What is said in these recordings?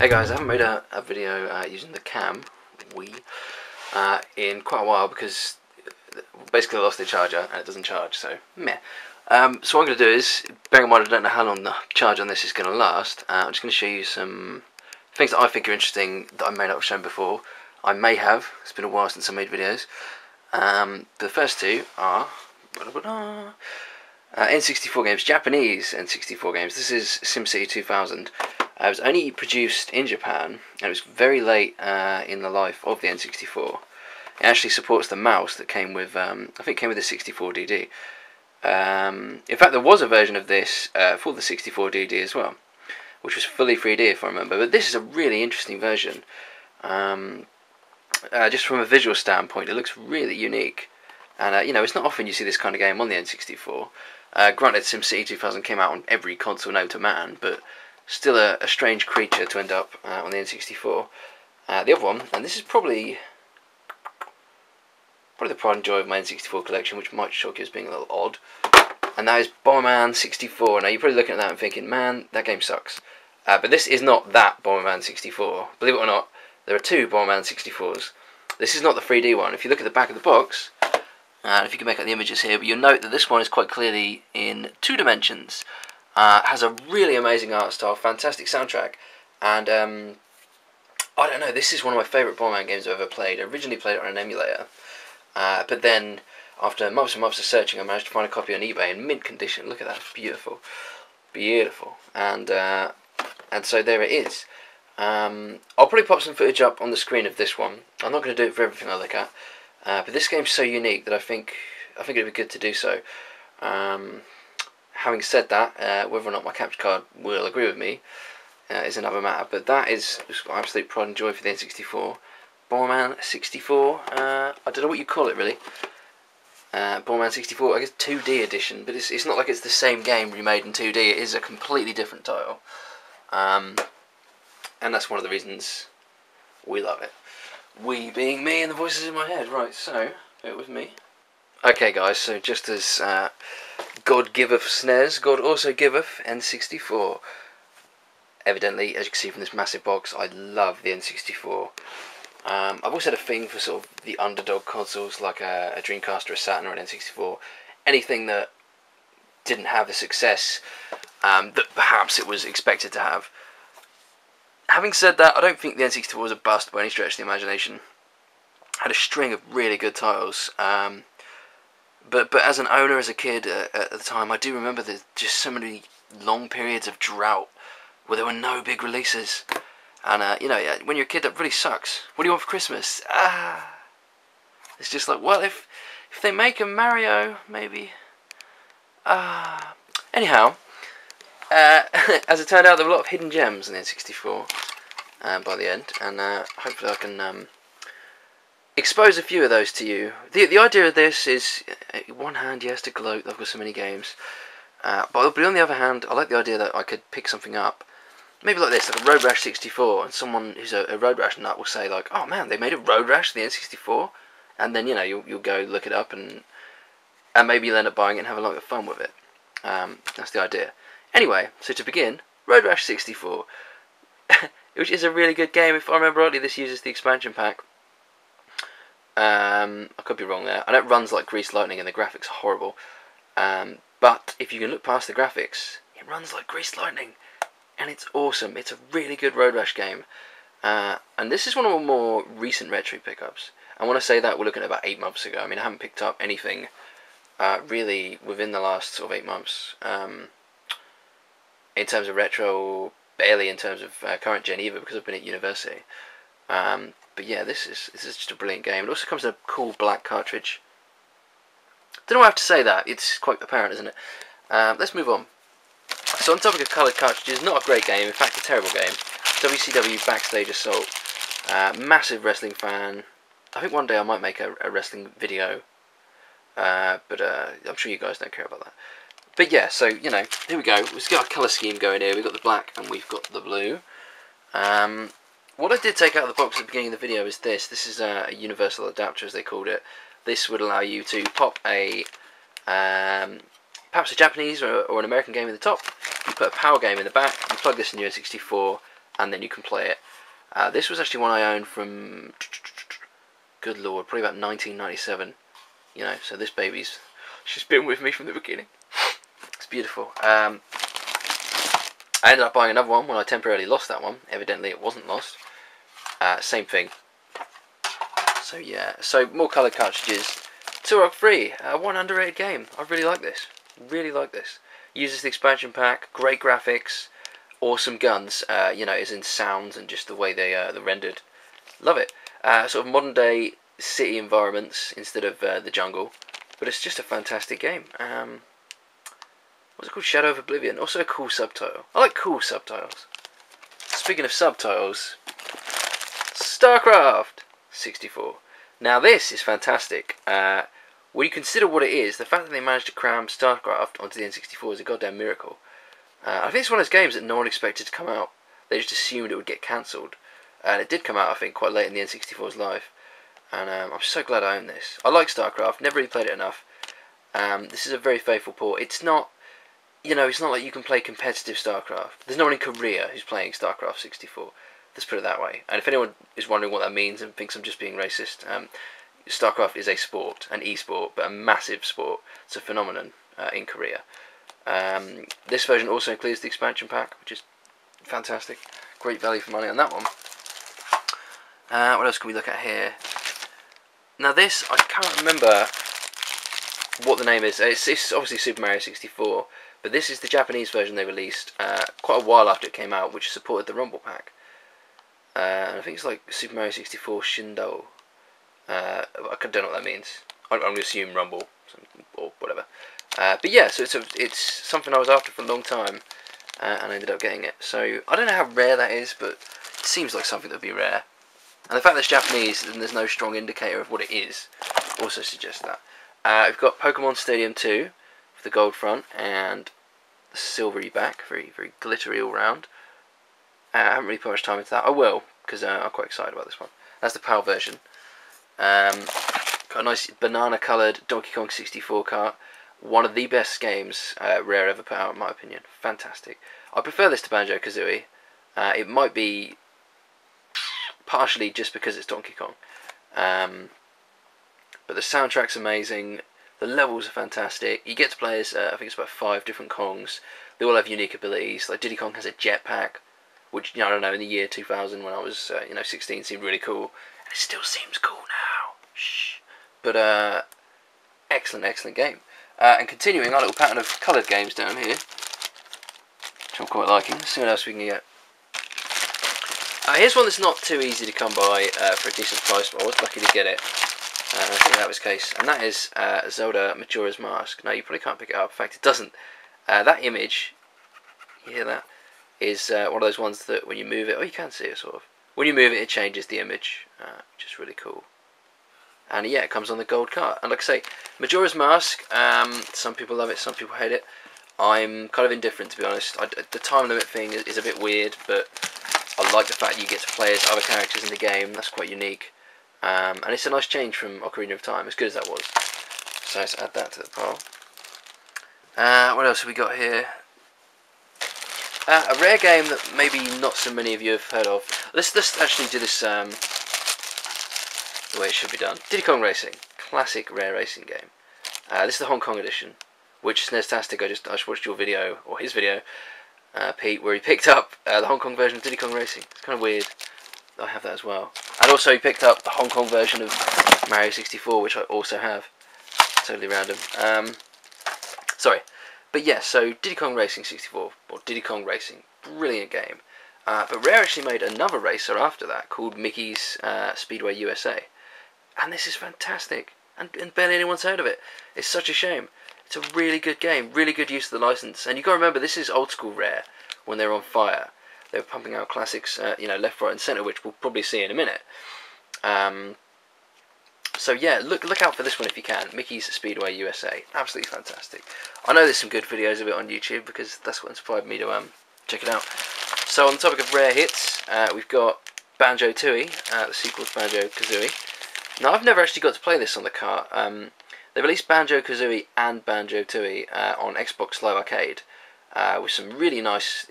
Hey guys, I haven't made a video using the cam, in quite a while because basically I lost the charger and it doesn't charge, so meh. So what I'm going to do is, bearing in mind I don't know how long the charge on this is going to last, I'm just going to show you some things that I think are interesting that I may not have shown before. I may have, it's been a while since I made videos. The first two are N64 games, Japanese N64 games. This is SimCity 2000. It was only produced in Japan, and it was very late in the life of the N64. It actually supports the mouse that came with, I think it came with the 64DD. In fact, there was a version of this for the 64DD as well, which was fully 3D if I remember. But this is a really interesting version. Just from a visual standpoint, it looks really unique. And, you know, it's not often you see this kind of game on the N64. Granted, SimCity 2000 came out on every console known to man, but still a strange creature to end up on the N64. The other one, and this is probably the pride and joy of my N64 collection, which might shock you as being a little odd, and that is Bomberman 64. Now, you're probably looking at that and thinking, man, that game sucks. But this is not that Bomberman 64. Believe it or not, there are two Bomberman 64s. This is not the 3D one. If you look at the back of the box, if you can make out the images here, but you'll note that this one is quite clearly in 2 dimensions. Has a really amazing art style, fantastic soundtrack, and I don't know, this is one of my favourite Bomberman games I've ever played. I originally played it on an emulator, but then after months and months of searching I managed to find a copy on eBay in mint condition. Look at that, it's beautiful, beautiful, and so there it is. I'll probably pop some footage up on the screen of this one. I'm not going to do it for everything I look at, but this game's so unique that I think it'd be good to do so. Having said that, whether or not my capture card will agree with me is another matter, but that is absolute pride and joy for the N64. Bomberman 64, I don't know what you call it really. Bomberman 64, I guess 2D edition, but it's not like it's the same game remade in 2D, it is a completely different title. And that's one of the reasons we love it. We being me and the voices in my head. Right, so, bear with me. Okay guys, so just as God giveth SNES, God also giveth N64. Evidently, as you can see from this massive box, I love the N64. I've always had a thing for sort of the underdog consoles, like a Dreamcast or a Saturn or an N64. Anything that didn't have the success that perhaps it was expected to have. Having said that, I don't think the N64 was a bust by any stretch of the imagination. Had a string of really good titles. But as an owner, as a kid at the time, I do remember there's just so many long periods of drought where there were no big releases. And, you know, when you're a kid, that really sucks. What do you want for Christmas? It's just like, well, if they make a Mario, maybe. Anyhow, as it turned out, there were a lot of hidden gems in the N64 by the end. And hopefully I can expose a few of those to you. The idea of this is, one hand, yes, to gloat, I've got so many games, but on the other hand, I like the idea that I could pick something up, maybe like this, like a Road Rash 64, and someone who's a Road Rash nut will say like, oh man, they made a Road Rash for the N64, and then, you know, you'll go look it up, and maybe you'll end up buying it and have a lot of fun with it. That's the idea. Anyway, so to begin, Road Rash 64, which is a really good game. If I remember rightly, this uses the expansion pack. I could be wrong there. I know it runs like Grease Lightning and the graphics are horrible. But if you can look past the graphics, it runs like Grease Lightning. And it's awesome. It's a really good Road Rash game. And this is one of my more recent retro pickups. I want to say that we're looking at about 8 months ago. I mean, I haven't picked up anything really within the last sort of 8 months. In terms of retro, barely in terms of current gen either, because I've been at university. But yeah, this is just a brilliant game. It also comes in a cool black cartridge. Don't know why I have to say that. It's quite apparent, isn't it? Let's move on. So on topic of coloured cartridges, not a great game. In fact, a terrible game. WCW Backstage Assault. Massive wrestling fan. I think one day I might make a wrestling video. But I'm sure you guys don't care about that. But yeah, so, you know, here we go. Let's get our colour scheme going here. We've got the black and we've got the blue. What I did take out of the box at the beginning of the video is this. This is a universal adapter, as they called it. This would allow you to pop a, perhaps a Japanese or an American game in the top. You put a power game in the back, you plug this in your N64, and then you can play it. This was actually one I owned from, good lord, probably about 1997. You know, so this she's been with me from the beginning. It's beautiful. I ended up buying another one when I temporarily lost that one. Evidently it wasn't lost. Same thing. So yeah, so more coloured cartridges. Turok 3, one underrated game. I really like this. Really like this. Uses the expansion pack, great graphics, awesome guns. You know, as in sounds and just the way they're rendered. Love it. Sort of modern day city environments instead of the jungle. But it's just a fantastic game. What's it called? Shadow of Oblivion. Also a cool subtitle. I like cool subtitles. Speaking of subtitles, Starcraft 64. Now this is fantastic. When you consider what it is, the fact that they managed to cram Starcraft onto the N64 is a goddamn miracle. I think it's one of those games that no one expected to come out. They just assumed it would get cancelled. And it did come out, I think, quite late in the N64's life. And I'm so glad I own this. I like Starcraft, never really played it enough. This is a very faithful port. It's not, you know, it's not like you can play competitive Starcraft. There's no one in Korea who's playing Starcraft 64. Let's put it that way. And if anyone is wondering what that means and thinks I'm just being racist, Starcraft is a sport, an e-sport, but a massive sport. It's a phenomenon in Korea. This version also includes the expansion pack, which is fantastic. Great value for money on that one. What else can we look at here? Now this, I can't remember what the name is. It's obviously Super Mario 64, but this is the Japanese version they released quite a while after it came out, which supported the Rumble Pack. And I think it's like Super Mario 64 Shindo. I don't know what that means. I'm going to assume Rumble or whatever. But yeah, so it's something I was after for a long time, and I ended up getting it. So I don't know how rare that is, but it seems like something that would be rare. And the fact that it's Japanese and there's no strong indicator of what it is also suggests that. We've got Pokemon Stadium 2 for the gold front and the silvery back, very very glittery all round. I haven't really put much time into that. I will, because I'm quite excited about this one. That's the PAL version. Got a nice banana coloured Donkey Kong 64 cart. One of the best games Rare ever put out, in my opinion. Fantastic. I prefer this to Banjo-Kazooie. It might be partially just because it's Donkey Kong. But the soundtrack's amazing. The levels are fantastic. You get to play as, I think it's about 5 different Kongs. They all have unique abilities. Like Diddy Kong has a jetpack, which, you know, I don't know, in the year 2000 when I was, 16, seemed really cool. And it still seems cool now. Shh. But, excellent, excellent game. And continuing our little pattern of coloured games down here, which I'm quite liking. Let's see what else we can get. Here's one that's not too easy to come by for a decent price, but I was lucky to get it. I think that was the case. And that is Zelda Majora's Mask. Now, you probably can't pick it up. In fact, it doesn't. That image, you hear that? Is one of those ones that when you move it, oh, you can see it sort of. When you move it, it changes the image, which is really cool. And yeah, it comes on the gold cart. And like I say, Majora's Mask, some people love it, some people hate it. I'm kind of indifferent, to be honest. The time limit thing is a bit weird, but I like the fact that you get to play as other characters in the game. That's quite unique. And it's a nice change from Ocarina of Time, as good as that was. So let's add that to the pile. What else have we got here? A rare game that maybe not so many of you have heard of. Let's actually do this the way it should be done. Diddy Kong Racing, classic Rare racing game. This is the Hong Kong edition, which SNEStastic, I just watched your video, or his video, Pete, where he picked up the Hong Kong version of Diddy Kong Racing. It's kind of weird. I have that as well. And also he picked up the Hong Kong version of Mario 64, which I also have. Totally random. Sorry. But yeah, so Diddy Kong Racing 64, or Diddy Kong Racing, brilliant game. But Rare actually made another racer after that called Mickey's Speedway USA. And this is fantastic. And barely anyone's heard of it. It's such a shame. It's a really good game, really good use of the license. And you've got to remember, this is old school Rare, when they were on fire. They were pumping out classics, left, right and centre, which we'll probably see in a minute. So yeah, look out for this one if you can. Mickey's Speedway USA, absolutely fantastic. I know there's some good videos of it on YouTube because that's what inspired me to check it out. So on the topic of rare hits, we've got Banjo-Tooie, the sequel to Banjo-Kazooie. Now I've never actually got to play this on the cart. They released Banjo-Kazooie and Banjo-Tooie on Xbox Live Arcade, with some really nice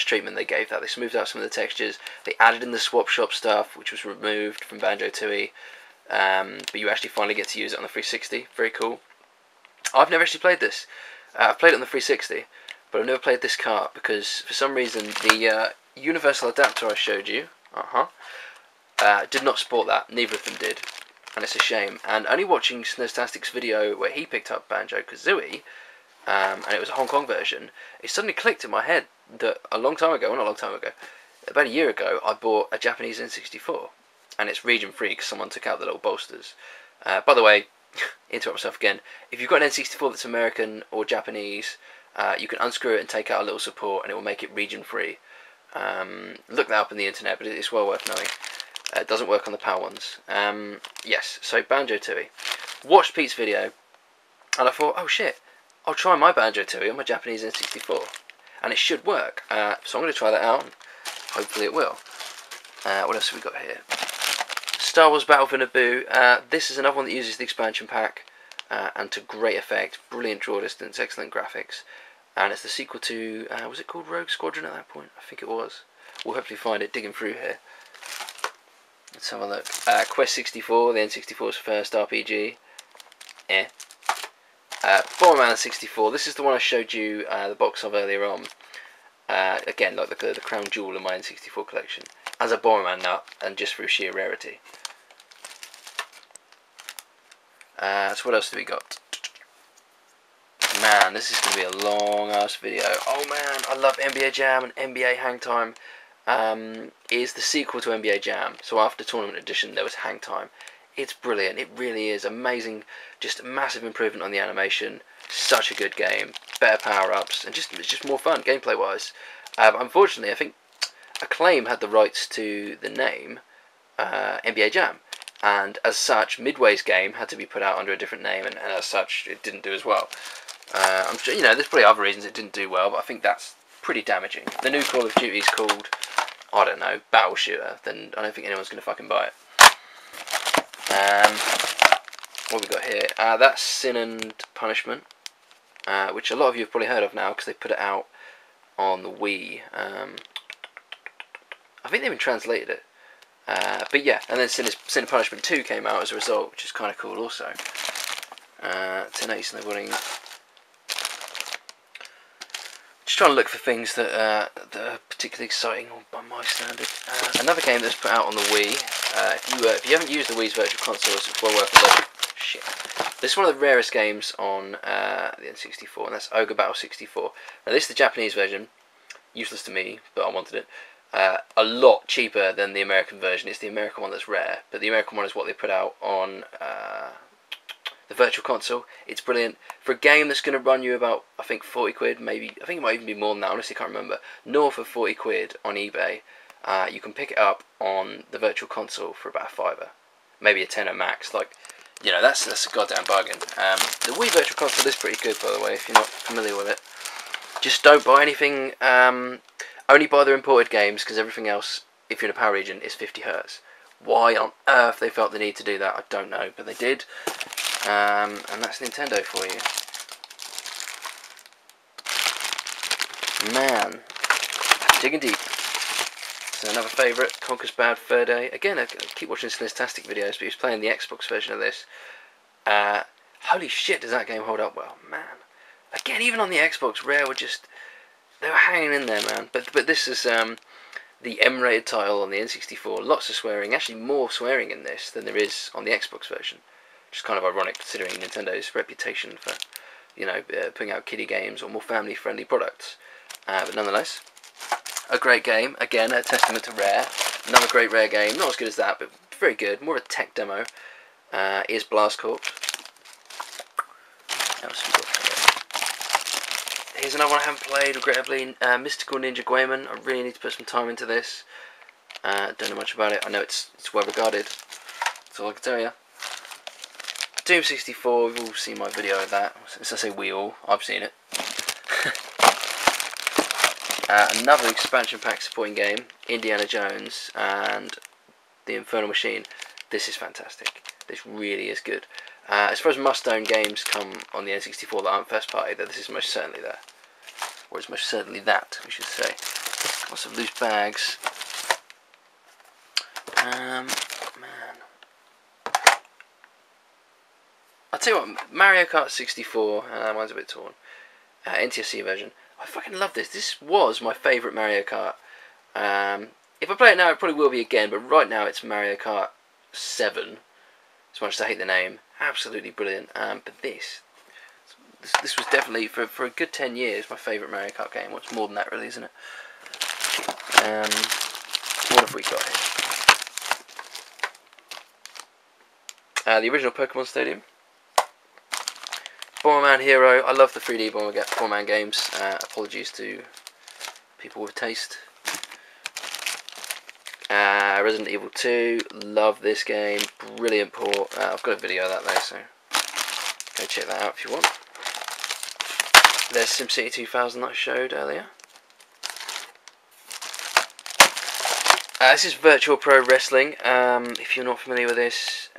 treatment they gave that. They smoothed out some of the textures. They added in the swap shop stuff, which was removed from Banjo-Tooie, but you actually finally get to use it on the 360. Very cool. I've never actually played this. I've played it on the 360, but I've never played this cart because for some reason the universal adapter I showed you did not support that. Neither of them did, and it's a shame. And only watching Snestastic's video where he picked up Banjo-Kazooie, and it was a Hong Kong version, it suddenly clicked in my head that a long time ago, well, not a long time ago, about a year ago, I bought a Japanese N64, and it's region free because someone took out the little bolsters. By the way, interrupt myself again, if you've got an N64 that's American or Japanese, you can unscrew it and take out a little support and it will make it region free. Look that up on the internet, but it's well worth knowing. It doesn't work on the PAL ones. Yes, so Banjo-Tooie. Watched Pete's video, and I thought, oh shit, I'll try my Banjo-Tooie on my Japanese N64, and it should work. So I'm going to try that out, and hopefully it will. What else have we got here? Star Wars Battle for Naboo. This is another one that uses the expansion pack, and to great effect. Brilliant draw distance, excellent graphics, and it's the sequel to, was it called Rogue Squadron at that point? I think it was. We'll hopefully find it digging through here. Let's have a look. Quest 64, the N64's first RPG. Bomberman 64, this is the one I showed you the box of earlier on. Again, like the crown jewel in my N64 collection. As a Bomberman nut, and just through sheer rarity. So what else do we got? Man, this is going to be a long ass video. Oh man, I love NBA Jam and NBA Hang Time. Is the sequel to NBA Jam. So after Tournament Edition there was Hang Time. It's brilliant, it really is amazing, just a massive improvement on the animation, such a good game, better power-ups, and it's just more fun gameplay wise. Unfortunately I think Acclaim had the rights to the name NBA Jam, and as such Midway's game had to be put out under a different name, and as such it didn't do as well. I'm sure, you know, there's probably other reasons it didn't do well, but I think that's pretty damaging. The new Call of Duty is called, I don't know, Battle Shooter, then I don't think anyone's going to fucking buy it. What have we got here? That's Sin and Punishment, which a lot of you have probably heard of now because they put it out on the Wii. I think they even translated it. But yeah, and then Sin and Punishment 2 came out as a result, which is kind of cool also. 1080 snowboarding. Just trying to look for things that are particularly exciting by my standard. Another game that's put out on the Wii. If you haven't used the Wii's Virtual Console, it's well worth a look. Shit. This is one of the rarest games on the N64, and that's Ogre Battle 64. Now this is the Japanese version. Useless to me, but I wanted it. A lot cheaper than the American version. It's the American one that's rare, but the American one is what they put out on the Virtual Console. It's brilliant. For a game that's going to run you about, I think, 40 quid, maybe, I think it might even be more than that, honestly I can't remember, north of 40 quid on eBay, you can pick it up on the Virtual Console for about a fiver. Maybe a tenner max. Like, you know, that's a goddamn bargain. The Wii Virtual Console is pretty good, by the way, if you're not familiar with it. Just don't buy anything, only buy their imported games, because everything else, if you're in a PAL region, is 50 Hz. Why on earth they felt the need to do that, I don't know, but they did. And that's Nintendo for you. Man, digging deep. So another favourite, Conker's Bad Fur Day. Again, I keep watching Snestastic videos, but he was playing the Xbox version of this. Holy shit, does that game hold up well, man. Again, even on the Xbox, Rare were just, they were hanging in there, man. But this is the M-rated title on the N64. Lots of swearing, actually more swearing in this than there is on the Xbox version. Which is kind of ironic considering Nintendo's reputation for, you know, putting out kiddie games or more family-friendly products. But nonetheless, a great game. Again, a testament to Rare. Another great Rare game. Not as good as that, but very good. More of a tech demo. Is Blast Corps. What else have we got here? Here's another one I haven't played, regrettably. Mystical Ninja Guayman. I really need to put some time into this. Don't know much about it. I know it's well regarded. That's all I can tell you. Doom 64, we've all seen my video of that. As I say we all, I've seen it. Another expansion pack supporting game, Indiana Jones and the Infernal Machine. This is fantastic. This really is good. As far as must-own games come on the N64 that aren't first party, this is most certainly there. or it's most certainly that, we should say. Lots of loose bags. Man, I'll tell you what, Mario Kart 64, mine's a bit torn, NTSC version. I fucking love this. This was my favourite Mario Kart. If I play it now, it probably will be again, but right now it's Mario Kart 7, as much as I hate the name. Absolutely brilliant. But this was definitely, for a good 10 years, my favourite Mario Kart game. What's more than that, really, isn't it? What have we got here? The original Pokemon Stadium. Bomberman Hero. I love the 3D Bomberman games. Apologies to people with taste. Resident Evil 2. Love this game. Brilliant port. I've got a video of that though, so go check that out if you want. There's SimCity 2000 that I showed earlier. This is Virtual Pro Wrestling. If you're not familiar with this,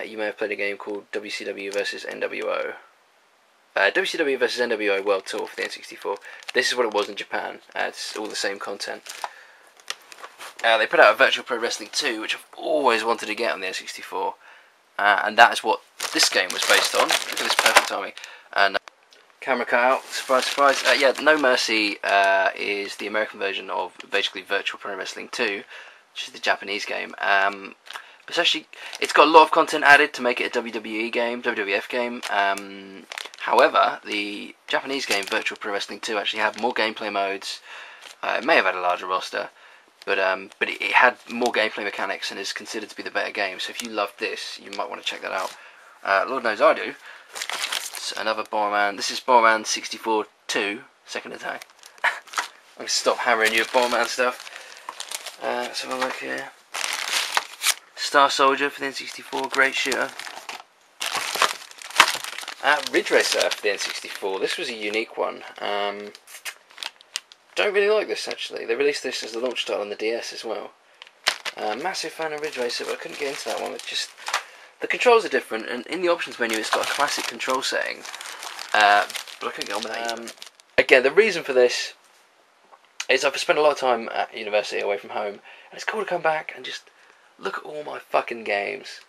you may have played a game called WCW vs NWO. WCW vs NWO World Tour for the N64. This is what it was in Japan. It's all the same content. They put out a Virtual Pro Wrestling 2, which I've always wanted to get on the N64. And that is what this game was based on. Look at this perfect timing. And camera cut out, surprise, surprise. Yeah, No Mercy is the American version of basically Virtual Pro Wrestling 2, which is the Japanese game. But actually, it's got a lot of content added to make it a WWE game, WWF game. However, the Japanese game, Virtual Pro Wrestling 2, actually had more gameplay modes. It may have had a larger roster, but it had more gameplay mechanics and is considered to be the better game. So if you loved this, you might want to check that out. Lord knows I do. It's another Bomberman. This is Bomberman 64 2, Second Attack. I'm going to stop hammering you with Bomberman stuff. Let's have a look here. Star Soldier for the N64, great shooter. Ridge Racer for the N64. This was a unique one. Don't really like this actually. They released this as the launch title on the DS as well. Massive fan of Ridge Racer, but I couldn't get into that one. It's just the controls are different, and in the options menu it's got a classic control setting. But I couldn't get on with that. Again, the reason for this is I've spent a lot of time at university away from home, and it's cool to come back and just look at all my fucking games.